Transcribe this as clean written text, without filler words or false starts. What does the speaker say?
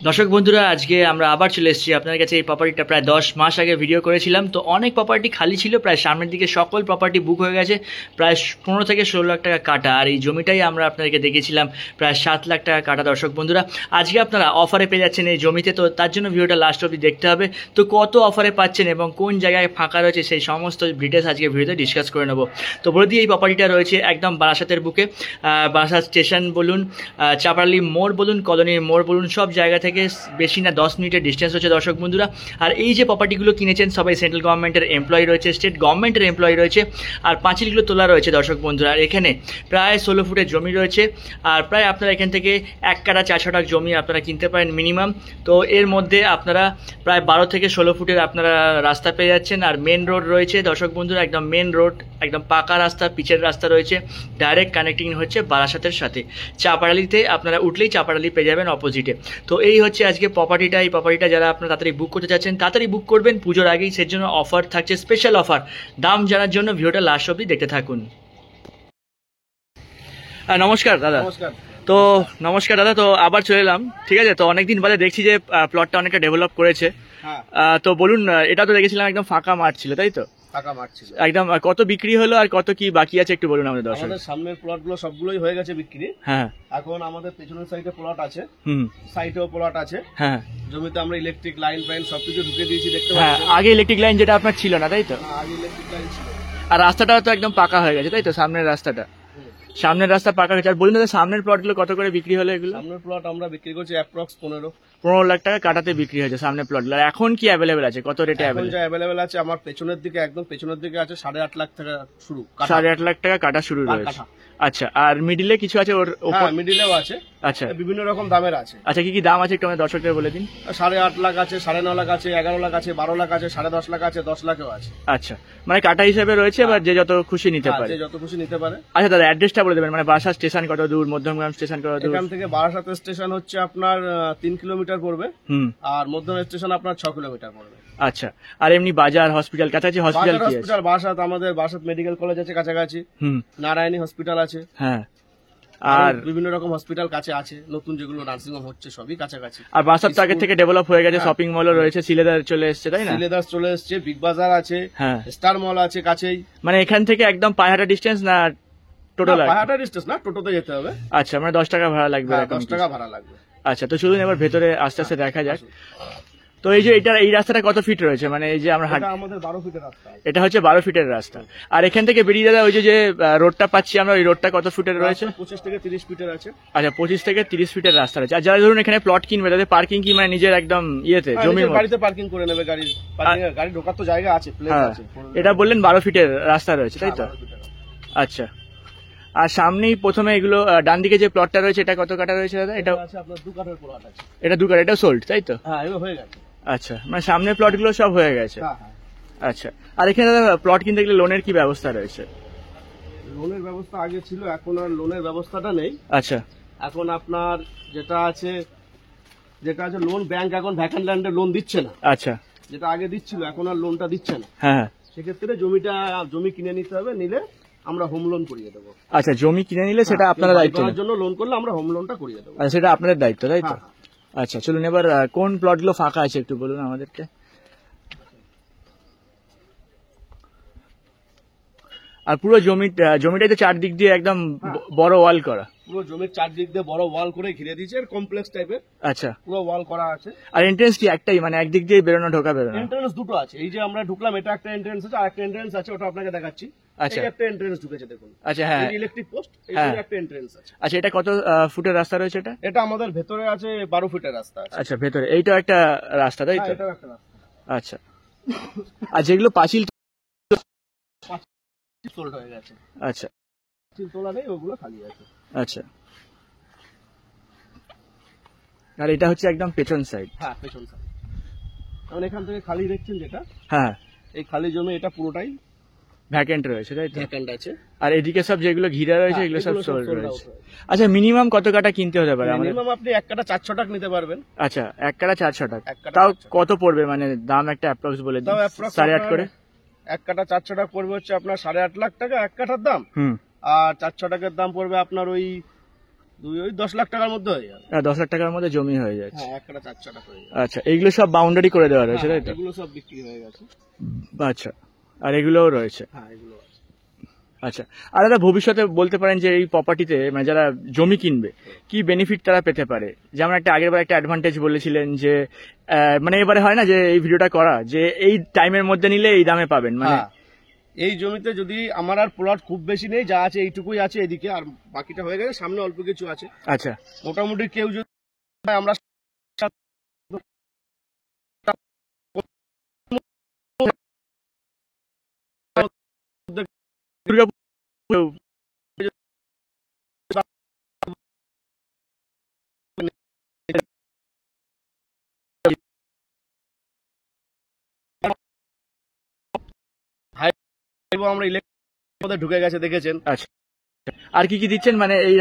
দর্শক বন্ধুরা, আজকে আমরা আবার চলে এসেছি আপনার কাছে। এই প্রপার্টিটা প্রায় 10 মাস আগে ভিডিও করেছিলাম, তো অনেক প্রপার্টি খালি ছিল, প্রায় সামনের দিকে সকল প্রপার্টি বুক হয়ে গেছে, প্রায় 15 থেকে 16 লাখ টাকা কাটা। আর এই জমিটাই আমরা আপনাদেরকে দেখিয়েছিলাম প্রায় 7 লাখ টাকা কাটা। দর্শক বন্ধুরা, আজকে আপনারা অফারে পেয়ে যাচ্ছেন এই জমিতে, তো তার জন্য ভিডিওটা লাস্ট অবধি দেখতে হবে। তো কত অফারে পাচ্ছেন এবং কোন জায়গায় ফাঁকা রয়েছে সেই সমস্ত ডিটেলস আজকে ভিডিওতে ডিসকাস করে নেব। তো বলে দিয়ে, এই প্রপার্টিটা রয়েছে একদম বারাসাতের বুকে। বারাসাত স্টেশন বলুন, চাপালি মোড় বলুন, কলোনির মোড় বলুন, সব জায়গা থেকে বেশি না 10 মিনিটের ডিস্টেন্স হচ্ছে দর্শক বন্ধুরা। আর এই যে প্রপার্টিগুলো কিনেছেন সবাই সেন্ট্রাল গভর্নমেন্টের এমপ্লয়ি রয়েছে, স্টেট গভর্নমেন্টের এমপ্লয়ি রয়েছে, আর পাঁচিলগুলো তোলা রয়েছে দর্শক বন্ধুরা। আর এখানে প্রায় 16 ফুটের জমি রয়েছে, আর প্রায় আপনারা এখান থেকে 1 কাঠা 4 ছটাক জমি আপনারা কিনতে পারেন মিনিমাম। তো এর মধ্যে আপনারা প্রায় 12 থেকে 16 ফুটের আপনারা রাস্তা পেয়ে যাচ্ছেন। আর মেন রোড রয়েছে দর্শক বন্ধুরা, একদম মেন রোড, একদম পাকা রাস্তা, পিচের রাস্তা রয়েছে, ডাইরেক্ট কানেক্টিং হচ্ছে বারাসাতের সাথে। চাপাড়ালিতে আপনারা উঠলেই চাপাড়ালি পেয়ে যাবেন অপোজিটে। তো এই হচ্ছে আজকে প্রপার্টিটা। এই প্রপার্টিটা যারা আপনারা তাড়াতাড়ি বুক করতে চাচ্ছেন তাড়াতাড়ি বুক করবেন পুজোর আগেই, সের জন্য অফার থাকছে, স্পেশাল অফার। দাম জানার জন্য ভিডিওটা লাস্ট অবধি দেখতে থাকুন। নমস্কার দাদা। নমস্কার। তো নমস্কার দাদা, তো আবার চলে এলাম, ঠিক আছে। তো অনেকদিন বাদে দেখছি যে প্লটটা অনেকটা ডেভেলপ করেছে। হ্যাঁ, তো বলুন, এটা তো দেখেছিলাম একদম ফাঁকা মাঠ ছিল, তাই তো? ফাঁকা মাঠ ছিল একদম। কত বিক্রি হলো আর কত কি বাকি আছে একটু বলুন আমাদের দর্শক। আমাদের সামনের প্লট গুলো সবগুলোই হয়ে গেছে বিক্রি। হ্যাঁ, এখন আমাদের পেছনের সাইডে প্লট আছে, হুম, সাইডেও প্লট আছে। হ্যাঁ জমিতে আমরা ইলেকট্রিক লাইন ফাইন সবকিছু ঢুকে দিয়েছি, দেখতে হ্যাঁ। পাচ্ছেন। আগে ইলেকট্রিক লাইন যেটা আপনার ছিল না, তাই তো? আগে ইলেকট্রিক লাইন ছিল। আর রাস্তাটাও তো একদম পাকা হয়ে গেছে, তাই তো? সামনের রাস্তাটা, সামনের রাস্তা পাকা হয়েছে। আর বলুন দাদা, সামনের প্লটগুলো কত করে বিক্রি হলো এগুলো? সামনের প্লট আমরা বিক্রি করছি অ্যাপ্রক্স 15 লাখ টাকা কাটাতে বিক্রি হয়েছে সামনের প্লট। আর এখন কি অ্যাভেলেবেল আছে, কত রেটে এখন অ্যাভেলেবেল? যা অ্যাভেলেবেল আছে আমার পেছনের দিকে, একদম পেছনের দিকে আছে 8.5 লাখ টাকা শুরু, 8.5 লাখ টাকা কাটা শুরু রয়েছে। আচ্ছা, আর মিডিলে কিছু আছে ওর উপর? মিডিলেও আছে। আচ্ছা, বিভিন্ন রকম দামের আছে। আচ্ছা, কি কি দাম আছে একটু আমাদের দর্শকদের বলে দিন। 8.5 লাখ আছে, 9.5 লাখ আছে, 11 লাখ আছে, 12 লাখ আছে, 10.5 লাখ আছে, 10 লাখেও আছে। আচ্ছা, মানে কাটা হিসেবে রয়েছে, বা যে যত খুশি নিতে পারে। যে যত খুশি নিতে পারে। আচ্ছা দাদা, অ্যাড্রেসটা বলে দেবেন, মানে বারাসাত স্টেশন কত দূর, মধ্যমগ্রাম স্টেশন কত দূর? এখান থেকে বারাসাত স্টেশন হচ্ছে আপনার 3 কিলোমিটার পড়বে, হুম, আর মধ্যম স্টেশন আপনার 6 কিলোমিটার পড়বে। আচ্ছা। আর এমনি বাজার, হসপিটাল কাছাকাছি? হসপিটাল কি আছে? হসপিটাল বারাসাত, আমাদের বারাসাত মেডিকেল কলেজ আছে কাছাকাছি, হুম, নারায়ণী হসপিটাল আছে, হ্যাঁ। আর আর বিভিন্ন রকম হসপিটাল কাছে আছে, নতুন যেগুলো নার্সিং হোম হচ্ছে সবই কাছাকাছি। আর বারাসাত তো আগে থেকে ডেভেলপ হয়ে গেছে, শপিং মলও রয়েছে, সিলেদার চলে এসেছে, তাই না? সিলেদাস চলে এসছে, বিগ বাজার আছে, হ্যাঁ। স্টার মল আছে কাছেই। মানে এখান থেকে একদম পায়ে হাঁটা ডিস্টেন্স না টোটাল? পাহাড়ার ডিস্টেন্স না, টোটোতে যেতে হবে। আচ্ছা, মানে 10 টাকা ভাড়া লাগবে? 10 টাকা ভাড়া লাগবে। আচ্ছা, তো চলুন এবার ভেতরে আস্তে আস্তে দেখা যাক। তো এই যে এই রাস্তাটা কত ফিট রয়েছে, মানে এই যে আমরা এটা আমাদের 12 ফিটের রাস্তা। এটা হচ্ছে 12 ফিটের রাস্তা। আর এখান থেকে বেরিয়ে দাদা ওই যে রোডটা পাচ্ছি আমরা, ওই রোডটা কত ফুটের রয়েছে? 25 থেকে 30 ফিটের আছে। আচ্ছা, 25 থেকে 30 ফিটের রাস্তা রয়েছে। আর যারা ধরুন এখানে প্লট কিনবে তাদের পার্কিং কি মানে নিজের একদম ইয়েতে, জমির মধ্যে? বাড়িতে পার্কিং করে নেবে, গাড়ি ঢোকার তো জায়গা আছে, প্লেস হ্যাঁ, আছে। এটা বললেন 12 ফিটের রাস্তা রয়েছে, তাই তো? আচ্ছা। আর সামনেই প্রথমে এগুলো ডান দিকে যে প্লটটা রয়েছে এটা কত কাটা রয়েছে দাদা? এটা আছে আপনার 2 কাঠার প্লট আছে। এটা 2 কাঠা, এটা সোল্ড, তাই তো? হ্যাঁ, এগুলো হয়ে গেছে। আচ্ছা, মানে সামনের প্লটগুলো সব হয়ে গেছে। হ্যাঁ হ্যাঁ। আচ্ছা। আর এখানে দাদা প্লট কিনতে গেলে লোনের কি ব্যবস্থা রয়েছে? লোনের ব্যবস্থা আগে ছিল, এখন আর লোনের ব্যবস্থাটা নেই। আচ্ছা, এখন আপনার যেটা আছে লোন, ব্যাংক এখন ভ্যাকেন্ট ল্যান্ডে লোন দিচ্ছে না। আচ্ছা, যেটা আগে দিচ্ছিল এখন আর লোনটা দিচ্ছে না। হ্যাঁ। সেক্ষেত্রে জমি কিনে নিতে হবে, নিলে আমরা হোম লোন করিয়ে দেবো। আচ্ছা, জমি কিনে নিলে সেটা আপনারা দায়িত্ব নেন? জন্য লোন করলে আমরা হোম লোনটা করিয়ে দেবো। আচ্ছা, সেটা আপনাদের দায়িত্ব, তাই তো? হ্যাঁ। আচ্ছা, চলুন এবার কোন প্লটগুলো ফাঁকা আছে একটু বলুন আমাদেরকে। আর পুরো জমিটাই তো চারদিক দিয়ে একদম বড় ওয়াল করা? পুরো জমির চারদিক দিয়ে বড় ওয়াল করে ঘিরে দিয়েছে, কমপ্লেক্স টাইপের। আচ্ছা, পুরো ওয়াল করা আছে। আর এন্ট্রেন্স কি একটাই, মানে একদিক দিয়ে বেরোনো ঢোকা বেরোনো? এন্ট্রেন্স দুটো আছে, এই যে আমরা ঢুকলাম এটা একটা এন্ট্রেন্স আছে, আর একটা এন্ট্রেন্স আছে, ওটা আপনাকে দেখাচ্ছি। আচ্ছা, এই একটা এন্ট্রেন্স ঢুকেছে দেখুন। আচ্ছা, হ্যাঁ, ইলেকট্রিক পোস্ট, এই হ্যাঁ। একটা এন্ট্রেন্স আছে। আচ্ছা, এটা কত ফুটের রাস্তা রয়েছে এটা? এটা আমাদের ভেতরে আছে 12 ফিটের রাস্তা আছে। আচ্ছা, ভেতরে এইটাও একটা রাস্তা, তাই তো? এটাও একটা রাস্তা। আচ্ছা। আর যেগুলো পাঁচিল সোল্ড হয়ে গেছে। আচ্ছা, পাঁচিল তোলা নেই, ওগুলো খালি আছে। আচ্ছা। আর এটা হচ্ছে একদম পেছন সাইড? হ্যাঁ, পেছন সাইড। কারণ এখান থেকে খালি দেখছেন যেটা, হ্যাঁ, এই খালি জমি এটা পুরোটাই ভ্যাকেন্ট রয়েছে, তাই তো? ভ্যাকেন্ট আছে। আর এদিকে সব যেগুলো ঘিরা রয়েছে হ্যাঁ, এগুলো সব এগুলো সব সোল্ড sold out রয়েছে। হয়েছে। আচ্ছা, মিনিমাম কত কাটা কিনতে হতে পারে আমাদের? মিনিমাম আপনি 1 কাঠা 400 টাকা নিতে পারবেন। আচ্ছা, 1 কাঠা 400 টাকা। 1 কাঠা তাও 400 কত পড়বে, মানে দাম একটা অ্যাপ্রক্স বলে দিন। তাও approx 8.5 করে? 1 কাঠা 400 টাকা পড়বে হচ্ছে আপনার 8.5 লাখ টাকা 1 কাঠার দাম। হুম, আর 400 টাকার দাম পড়বে আপনার ওই ওই 10 লাখ টাকার মধ্যে হয়ে যাবে। 10 লাখ টাকার মধ্যে জমি হয়ে যাচ্ছে। হ্যাঁ, একটা 4 হয়ে যাবে। আচ্ছা, এইগুলো সব বাউন্ডারি করে দেওয়া রয়েছে, তাই তো? এগুলো সব বিক্রি হয়ে গেছে। আচ্ছা, আর এগুলোও রয়েছে। হ্যাঁ, এগুলো আছে। আচ্ছা, আর দাদা ভবিষ্যতে বলতে পারেন যে এই প্রপার্টিতে মানে যারা জমি কিনবে কি বেনিফিট তারা পেতে পারে? যেমন একটা আগের বার একটা অ্যাডভান্টেজ বলেছিলেন যে মানে এবারে হয় না যে এই ভিডিওটা করা যে এই টাইমের মধ্যে নিলে এই দামে পাবেন, মানে হ্যাঁ, এই জমিতে যদি আমার আর প্লট খুব বেশি নেই, যা আছে এইটুকুই আছে এদিকে, আর বাকিটা হয়ে গেছে, সামনে অল্প কিছু আছে। আচ্ছা মোটামুটি কেউ যদি আমরা দুর্গাপুর আমরা ইলেকট্রিক ঢুকে গেছে, দেখেছেন। আচ্ছা, আর কি কি দিচ্ছেন মানে এই